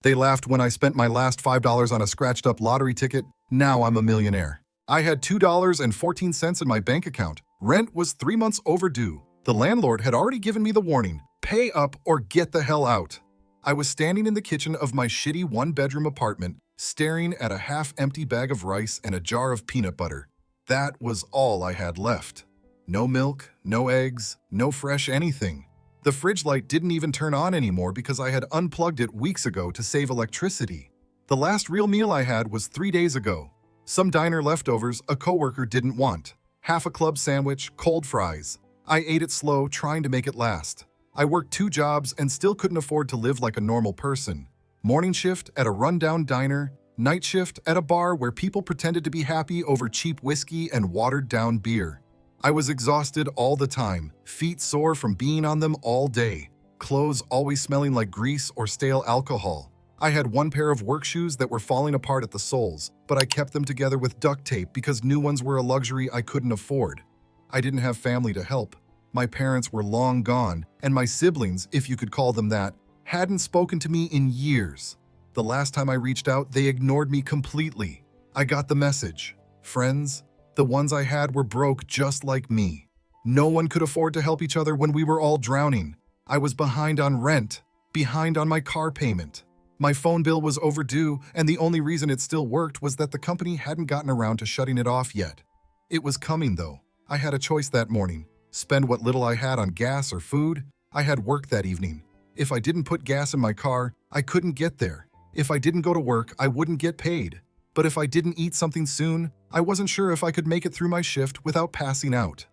They laughed when I spent my last $5 on a scratched-up lottery ticket. Now I'm a millionaire. I had $2.14 in my bank account. Rent was 3 months overdue. The landlord had already given me the warning, pay up or get the hell out. I was standing in the kitchen of my shitty one-bedroom apartment, staring at a half-empty bag of rice and a jar of peanut butter. That was all I had left. No milk, no eggs, no fresh anything. The fridge light didn't even turn on anymore because I had unplugged it weeks ago to save electricity. The last real meal I had was 3 days ago. Some diner leftovers a coworker didn't want. Half a club sandwich, cold fries. I ate it slow, trying to make it last. I worked 2 jobs and still couldn't afford to live like a normal person. Morning shift at a rundown diner, night shift at a bar where people pretended to be happy over cheap whiskey and watered-down beer. I was exhausted all the time, feet sore from being on them all day, clothes always smelling like grease or stale alcohol. I had 1 pair of work shoes that were falling apart at the soles, but I kept them together with duct tape because new ones were a luxury I couldn't afford. I didn't have family to help. My parents were long gone, and my siblings, if you could call them that, hadn't spoken to me in years. The last time I reached out, they ignored me completely. I got the message. Friends, the ones I had were broke just like me. No one could afford to help each other when we were all drowning. I was behind on rent, behind on my car payment. My phone bill was overdue, and the only reason it still worked was that the company hadn't gotten around to shutting it off yet. It was coming, though. I had a choice that morning. Spend what little I had on gas or food. I had work that evening. If I didn't put gas in my car, I couldn't get there. If I didn't go to work, I wouldn't get paid. But if I didn't eat something soon, I wasn't sure if I could make it through my shift without passing out.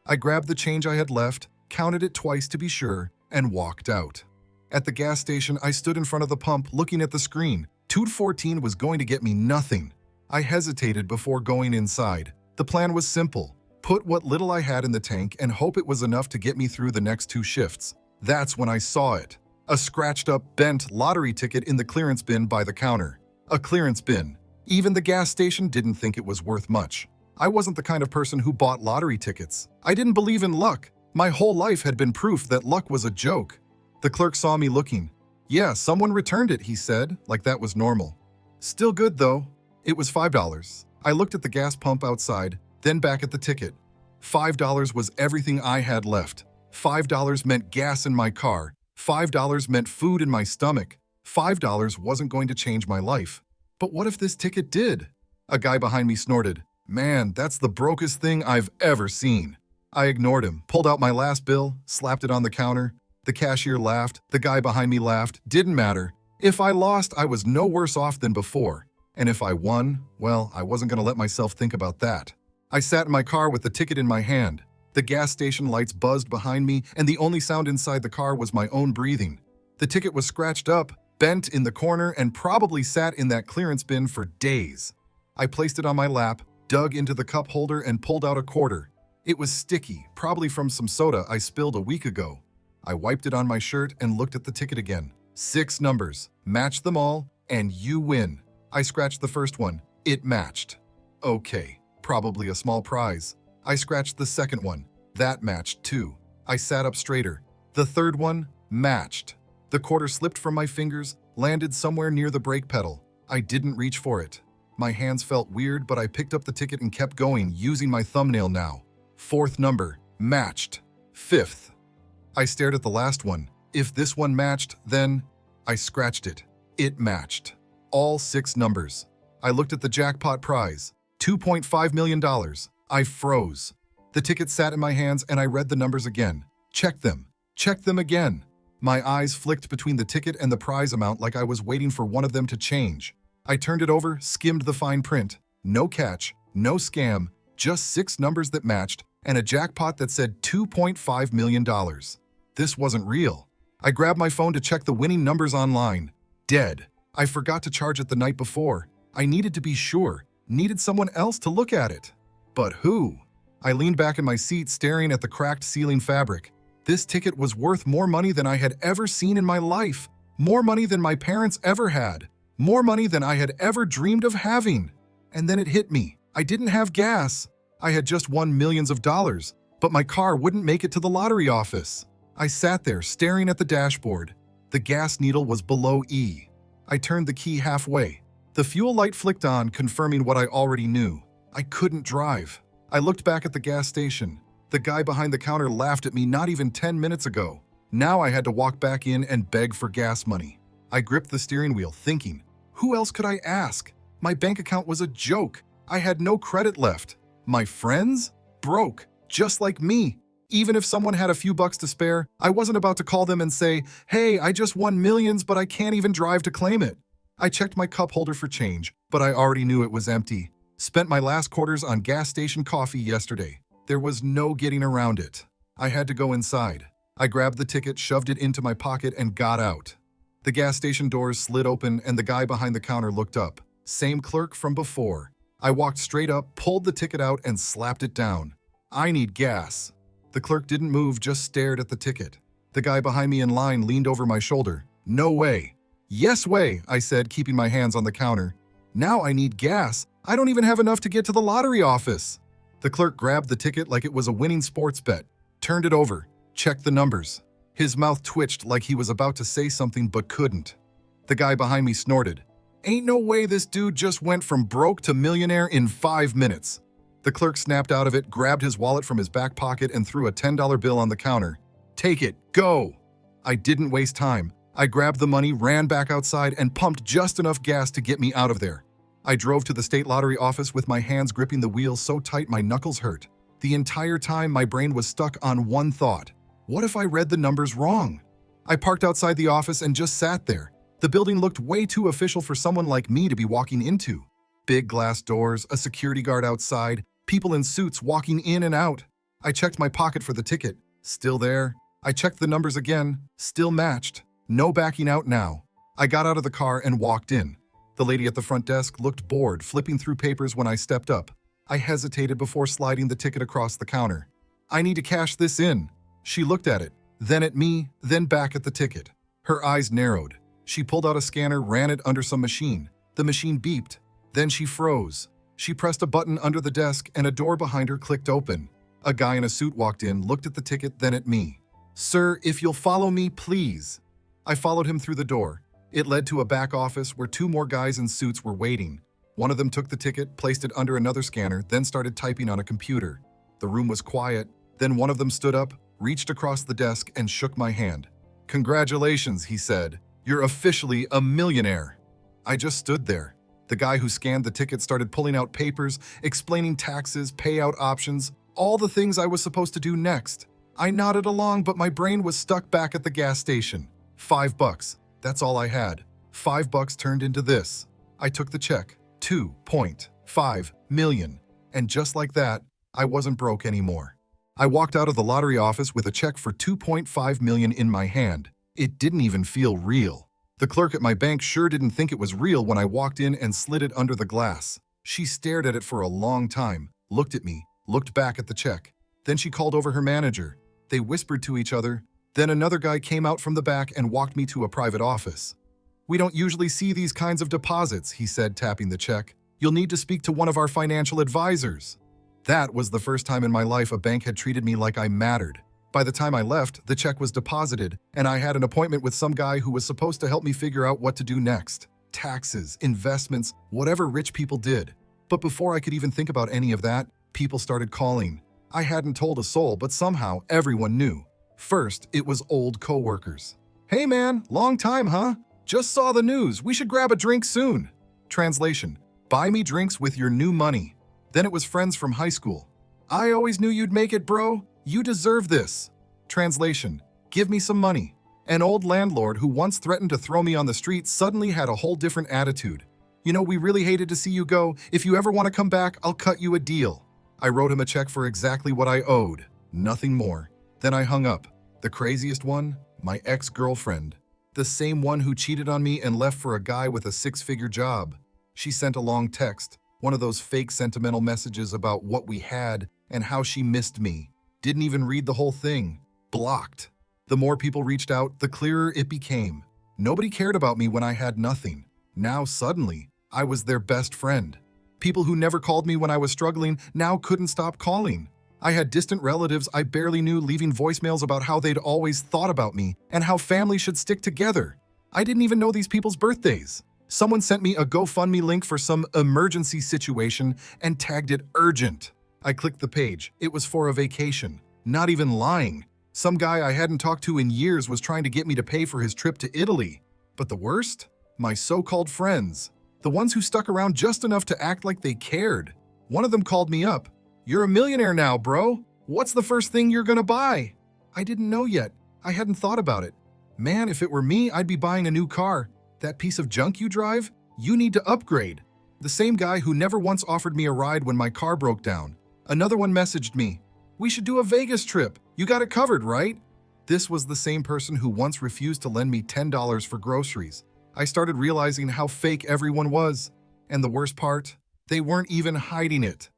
I grabbed the change I had left, counted it twice to be sure, and walked out. At the gas station, I stood in front of the pump looking at the screen. $2.14 was going to get me nothing. I hesitated before going inside. The plan was simple. Put what little I had in the tank and hope it was enough to get me through the next 2 shifts. That's when I saw it. A scratched-up, bent lottery ticket in the clearance bin by the counter. A clearance bin. Even the gas station didn't think it was worth much. I wasn't the kind of person who bought lottery tickets. I didn't believe in luck. My whole life had been proof that luck was a joke. The clerk saw me looking. "Yeah, someone returned it," he said, like that was normal. "Still good, though." It was $5. I looked at the gas pump outside, then back at the ticket. $5 was everything I had left. $5 meant gas in my car. $5 meant food in my stomach. $5 wasn't going to change my life. But what if this ticket did? A guy behind me snorted. "Man, that's the brokest thing I've ever seen." I ignored him, pulled out my last bill, slapped it on the counter. The cashier laughed, the guy behind me laughed. Didn't matter. If I lost, I was no worse off than before. And if I won, well, I wasn't going to let myself think about that. I sat in my car with the ticket in my hand. The gas station lights buzzed behind me, and the only sound inside the car was my own breathing. The ticket was scratched up, bent in the corner, and probably sat in that clearance bin for days. I placed it on my lap, dug into the cup holder, and pulled out a quarter. It was sticky, probably from some soda I spilled a week ago. I wiped it on my shirt and looked at the ticket again. 6 numbers. Match them all, and you win. I scratched the first one. It matched. Okay, probably a small prize. I scratched the second one. That matched too. I sat up straighter. The third one matched. The quarter slipped from my fingers, landed somewhere near the brake pedal. I didn't reach for it. My hands felt weird, but I picked up the ticket and kept going, using my thumbnail now. 4th number, matched. 5th. I stared at the last one. If this one matched, then I scratched it. It matched. All 6 numbers. I looked at the jackpot prize. $2.5 million. I froze. The ticket sat in my hands and I read the numbers again. Checked them. Checked them again. My eyes flicked between the ticket and the prize amount like I was waiting for one of them to change. I turned it over, skimmed the fine print. No catch, no scam, just 6 numbers that matched, and a jackpot that said $2.5 million. This wasn't real. I grabbed my phone to check the winning numbers online. Dead. I forgot to charge it the night before. I needed to be sure, needed someone else to look at it. But who? I leaned back in my seat, staring at the cracked ceiling fabric. This ticket was worth more money than I had ever seen in my life. More money than my parents ever had. More money than I had ever dreamed of having. And then it hit me. I didn't have gas. I had just won millions of dollars, but my car wouldn't make it to the lottery office. I sat there staring at the dashboard. The gas needle was below E. I turned the key halfway. The fuel light flicked on, confirming what I already knew. I couldn't drive. I looked back at the gas station. The guy behind the counter laughed at me not even 10 minutes ago. Now I had to walk back in and beg for gas money. I gripped the steering wheel, thinking, who else could I ask? My bank account was a joke. I had no credit left. My friends? Broke, just like me. Even if someone had a few bucks to spare, I wasn't about to call them and say, hey, I just won millions, but I can't even drive to claim it. I checked my cup holder for change, but I already knew it was empty. Spent my last quarters on gas station coffee yesterday. There was no getting around it. I had to go inside. I grabbed the ticket, shoved it into my pocket, and got out. The gas station doors slid open and the guy behind the counter looked up. Same clerk from before. I walked straight up, pulled the ticket out, and slapped it down. I need gas. The clerk didn't move, just stared at the ticket. The guy behind me in line leaned over my shoulder. No way. Yes way, I said, keeping my hands on the counter. Now I need gas. I don't even have enough to get to the lottery office. The clerk grabbed the ticket like it was a winning sports bet, turned it over, checked the numbers. His mouth twitched like he was about to say something but couldn't. The guy behind me snorted. Ain't no way this dude just went from broke to millionaire in 5 minutes. The clerk snapped out of it, grabbed his wallet from his back pocket, and threw a $10 bill on the counter. Take it, go! I didn't waste time. I grabbed the money, ran back outside, and pumped just enough gas to get me out of there. I drove to the state lottery office with my hands gripping the wheel so tight my knuckles hurt. The entire time my brain was stuck on one thought. What if I read the numbers wrong? I parked outside the office and just sat there. The building looked way too official for someone like me to be walking into. Big glass doors, a security guard outside, people in suits walking in and out. I checked my pocket for the ticket. Still there. I checked the numbers again. Still matched. No backing out now. I got out of the car and walked in. The lady at the front desk looked bored, flipping through papers when I stepped up. I hesitated before sliding the ticket across the counter. I need to cash this in. She looked at it, then at me, then back at the ticket. Her eyes narrowed. She pulled out a scanner, ran it under some machine. The machine beeped. Then she froze. She pressed a button under the desk and a door behind her clicked open. A guy in a suit walked in, looked at the ticket, then at me. Sir, if you'll follow me, please. I followed him through the door. It led to a back office where 2 more guys in suits were waiting. One of them took the ticket, placed it under another scanner, then started typing on a computer. The room was quiet. Then one of them stood up, reached across the desk, and shook my hand. Congratulations, he said. You're officially a millionaire. I just stood there. The guy who scanned the ticket started pulling out papers, explaining taxes, payout options, all the things I was supposed to do next. I nodded along, but my brain was stuck back at the gas station. $5. That's all I had. $5 turned into this. I took the check. 2.5 million. And just like that, I wasn't broke anymore. I walked out of the lottery office with a check for 2.5 million in my hand. It didn't even feel real. The clerk at my bank sure didn't think it was real when I walked in and slid it under the glass. She stared at it for a long time, looked at me, looked back at the check. Then she called over her manager. They whispered to each other. Then another guy came out from the back and walked me to a private office. We don't usually see these kinds of deposits, he said, tapping the check. You'll need to speak to one of our financial advisors. That was the first time in my life a bank had treated me like I mattered. By the time I left, the check was deposited, and I had an appointment with some guy who was supposed to help me figure out what to do next. Taxes, investments, whatever rich people did. But before I could even think about any of that, people started calling. I hadn't told a soul, but somehow everyone knew. First, it was old coworkers. Hey man, long time, huh? Just saw the news. We should grab a drink soon. Translation: buy me drinks with your new money. Then it was friends from high school. I always knew you'd make it, bro. You deserve this. Translation: give me some money. An old landlord who once threatened to throw me on the street suddenly had a whole different attitude. You know, we really hated to see you go. If you ever want to come back, I'll cut you a deal. I wrote him a check for exactly what I owed. Nothing more. Then I hung up. The craziest one? My ex-girlfriend. The same one who cheated on me and left for a guy with a 6-figure job. She sent a long text, one of those fake sentimental messages about what we had and how she missed me. Didn't even read the whole thing. Blocked. The more people reached out, the clearer it became. Nobody cared about me when I had nothing. Now suddenly, I was their best friend. People who never called me when I was struggling now couldn't stop calling. I had distant relatives I barely knew leaving voicemails about how they'd always thought about me and how family should stick together. I didn't even know these people's birthdays. Someone sent me a GoFundMe link for some emergency situation and tagged it urgent. I clicked the page. It was for a vacation. Not even lying. Some guy I hadn't talked to in years was trying to get me to pay for his trip to Italy. But the worst? My so-called friends. The ones who stuck around just enough to act like they cared. One of them called me up. "You're a millionaire now, bro. What's the first thing you're gonna buy?" I didn't know yet. I hadn't thought about it. Man, if it were me, I'd be buying a new car. That piece of junk you drive? You need to upgrade. The same guy who never once offered me a ride when my car broke down. Another one messaged me. "We should do a Vegas trip. You got it covered, right?" This was the same person who once refused to lend me $10 for groceries. I started realizing how fake everyone was. And the worst part? They weren't even hiding it.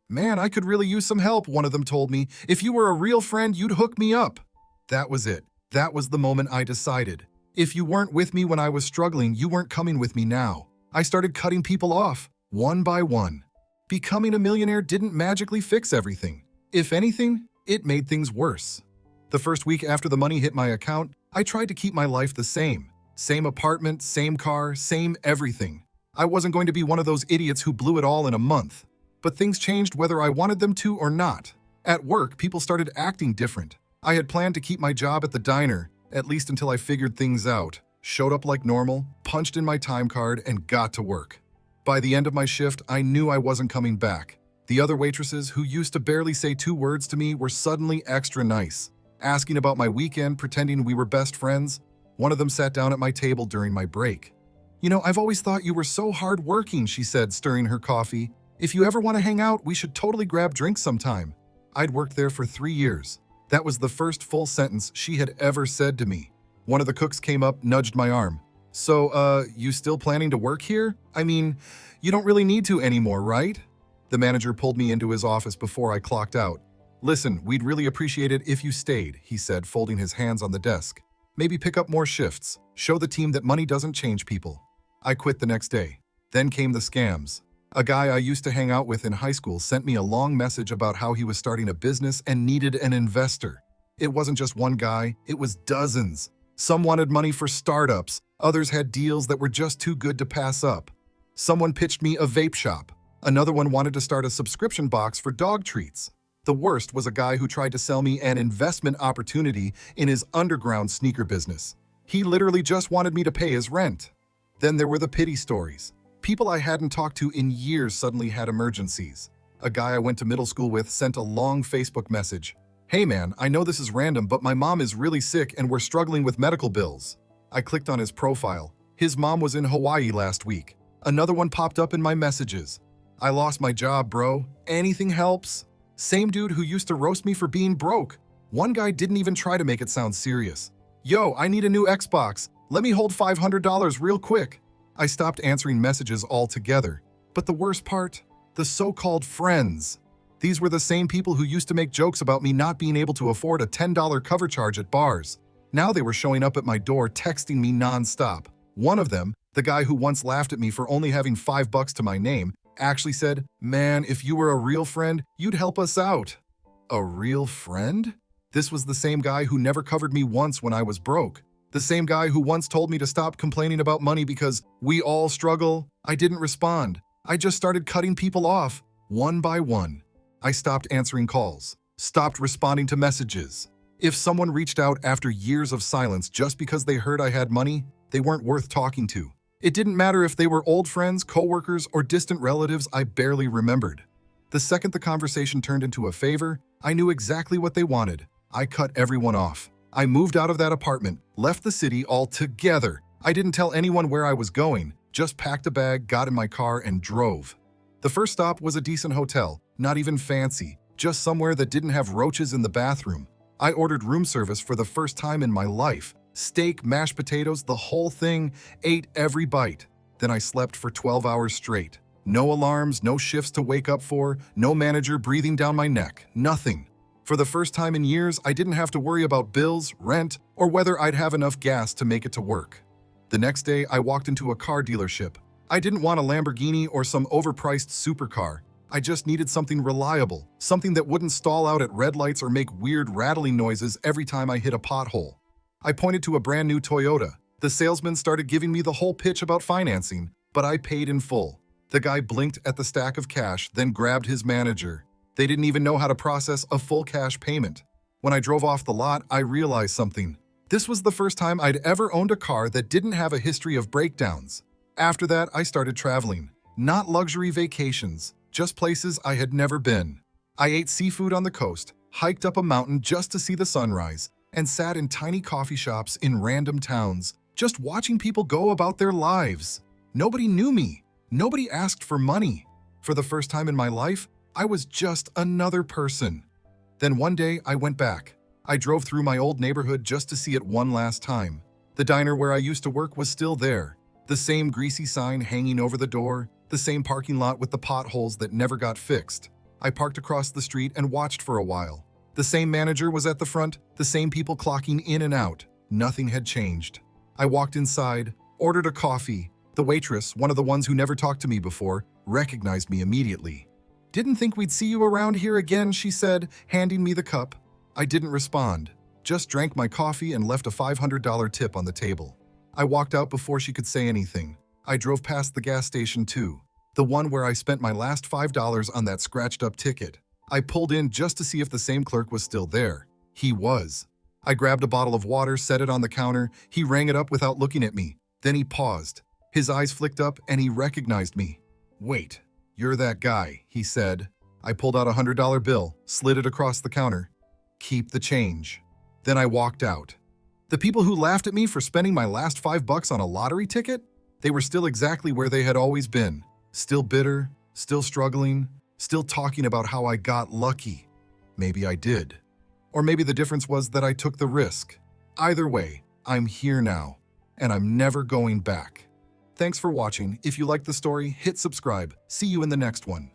"Man, I could really use some help," one of them told me. "If you were a real friend, you'd hook me up." That was it. That was the moment I decided. If you weren't with me when I was struggling, you weren't coming with me now. I started cutting people off, one by one. Becoming a millionaire didn't magically fix everything. If anything, it made things worse. The first week after the money hit my account, I tried to keep my life the same. Same apartment, same car, same everything. I wasn't going to be one of those idiots who blew it all in a month. But things changed whether I wanted them to or not. At work, people started acting different. I had planned to keep my job at the diner, at least until I figured things out, showed up like normal, punched in my time card, and got to work. By the end of my shift, I knew I wasn't coming back. The other waitresses, who used to barely say 2 words to me, were suddenly extra nice, asking about my weekend, pretending we were best friends. One of them sat down at my table during my break. "You know, I've always thought you were so hardworking," she said, stirring her coffee. "If you ever want to hang out, we should totally grab drinks sometime." I'd worked there for 3 years. That was the first full sentence she had ever said to me. One of the cooks came up, nudged my arm. "So, you still planning to work here? I mean, you don't really need to anymore, right?" The manager pulled me into his office before I clocked out. "Listen, we'd really appreciate it if you stayed," he said, folding his hands on the desk. "Maybe pick up more shifts. Show the team that money doesn't change people." I quit the next day. Then came the scams. A guy I used to hang out with in high school sent me a long message about how he was starting a business and needed an investor. It wasn't just one guy, it was dozens. Some wanted money for startups, others had deals that were just too good to pass up. Someone pitched me a vape shop. Another one wanted to start a subscription box for dog treats. The worst was a guy who tried to sell me an investment opportunity in his underground sneaker business. He literally just wanted me to pay his rent. Then there were the pity stories. People I hadn't talked to in years suddenly had emergencies. A guy I went to middle school with sent a long Facebook message. "Hey man, I know this is random, but my mom is really sick and we're struggling with medical bills." I clicked on his profile. His mom was in Hawaii last week. Another one popped up in my messages. "I lost my job, bro. Anything helps?" Same dude who used to roast me for being broke. One guy didn't even try to make it sound serious. "Yo, I need a new Xbox. Let me hold $500 real quick." I stopped answering messages altogether. But the worst part? The so-called friends. These were the same people who used to make jokes about me not being able to afford a $10 cover charge at bars. Now they were showing up at my door texting me nonstop. One of them, the guy who once laughed at me for only having $5 to my name, actually said, "Man, if you were a real friend, you'd help us out." A real friend? This was the same guy who never covered me once when I was broke. The same guy who once told me to stop complaining about money because we all struggle. I didn't respond. I just started cutting people off, one by one. I stopped answering calls, stopped responding to messages. If someone reached out after years of silence just because they heard I had money, they weren't worth talking to. It didn't matter if they were old friends, coworkers, or distant relatives I barely remembered. The second the conversation turned into a favor, I knew exactly what they wanted. I cut everyone off. I moved out of that apartment, left the city altogether. I didn't tell anyone where I was going, just packed a bag, got in my car, and drove. The first stop was a decent hotel, not even fancy, just somewhere that didn't have roaches in the bathroom. I ordered room service for the first time in my life. Steak, mashed potatoes, the whole thing, ate every bite. Then I slept for 12 hours straight. No alarms, no shifts to wake up for, no manager breathing down my neck, nothing. For the first time in years, I didn't have to worry about bills, rent, or whether I'd have enough gas to make it to work. The next day, I walked into a car dealership. I didn't want a Lamborghini or some overpriced supercar. I just needed something reliable, something that wouldn't stall out at red lights or make weird rattling noises every time I hit a pothole. I pointed to a brand new Toyota. The salesman started giving me the whole pitch about financing, but I paid in full. The guy blinked at the stack of cash, then grabbed his manager. They didn't even know how to process a full cash payment. When I drove off the lot, I realized something. This was the first time I'd ever owned a car that didn't have a history of breakdowns. After that, I started traveling. Not luxury vacations, just places I had never been. I ate seafood on the coast, hiked up a mountain just to see the sunrise, and sat in tiny coffee shops in random towns, just watching people go about their lives. Nobody knew me. Nobody asked for money. For the first time in my life, I was just another person. Then one day, I went back. I drove through my old neighborhood just to see it one last time. The diner where I used to work was still there. The same greasy sign hanging over the door, the same parking lot with the potholes that never got fixed. I parked across the street and watched for a while. The same manager was at the front, the same people clocking in and out. Nothing had changed. I walked inside, ordered a coffee. The waitress, one of the ones who never talked to me before, recognized me immediately. "Didn't think we'd see you around here again," she said, handing me the cup. I didn't respond, just drank my coffee and left a $500 tip on the table. I walked out before she could say anything. I drove past the gas station too, the one where I spent my last $5 on that scratched-up ticket. I pulled in just to see if the same clerk was still there. He was. I grabbed a bottle of water, set it on the counter. He rang it up without looking at me. Then he paused. His eyes flicked up and he recognized me. "Wait, you're that guy," he said. I pulled out a $100 bill, slid it across the counter. "Keep the change." Then I walked out. The people who laughed at me for spending my last $5 on a lottery ticket, they were still exactly where they had always been. Still bitter, still struggling, still talking about how I got lucky. Maybe I did. Or maybe the difference was that I took the risk. Either way, I'm here now, and I'm never going back. Thanks for watching. If you liked the story, hit subscribe. See you in the next one.